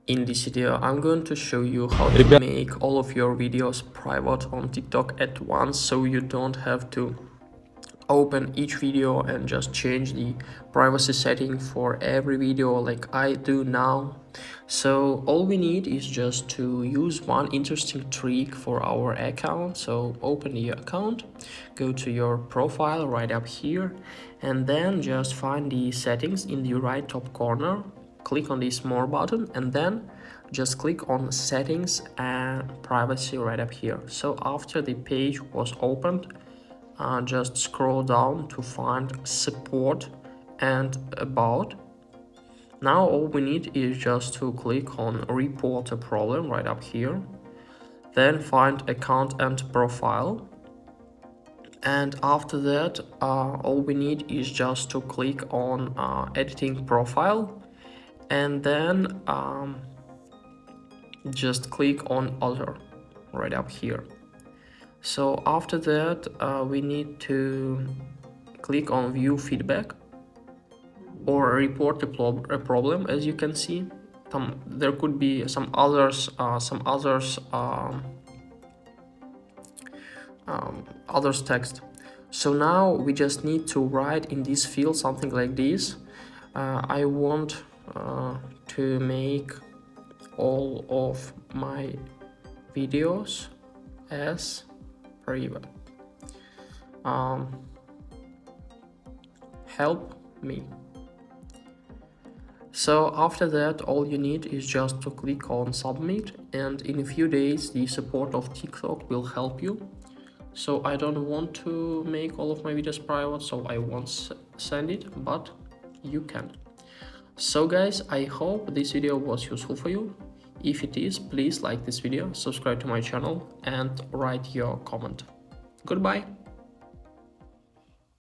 In this video, I'm going to show you how to make all of your videos private on TikTok at once, so you don't have to open each video and just change the privacy setting for every video like I do now. So all we need is just to use one interesting trick for our account. So open your account, go to your profile right up here, and then just find the settings in the right top corner. Click on this more button and then just click on settings and privacy right up here. So after the page was opened, just scroll down to find support and about. Now all we need is just to click on report a problem right up here, then find account and profile, and after that all we need is just to click on editing profile, and then just click on other right up here. So after that we need to click on view feedback or report a problem. As you can see, there could be some others text. So now we just need to write in this field something like this. I want to make all of my videos as private. Help me. So after that, all you need is just to click on submit, and in a few days the support of TikTok will help you. So I don't want to make all of my videos private, so I won't send it, but you can. So guys, I hope this video was useful for you. If it is, please like this video, subscribe to my channel and write your comment. Goodbye.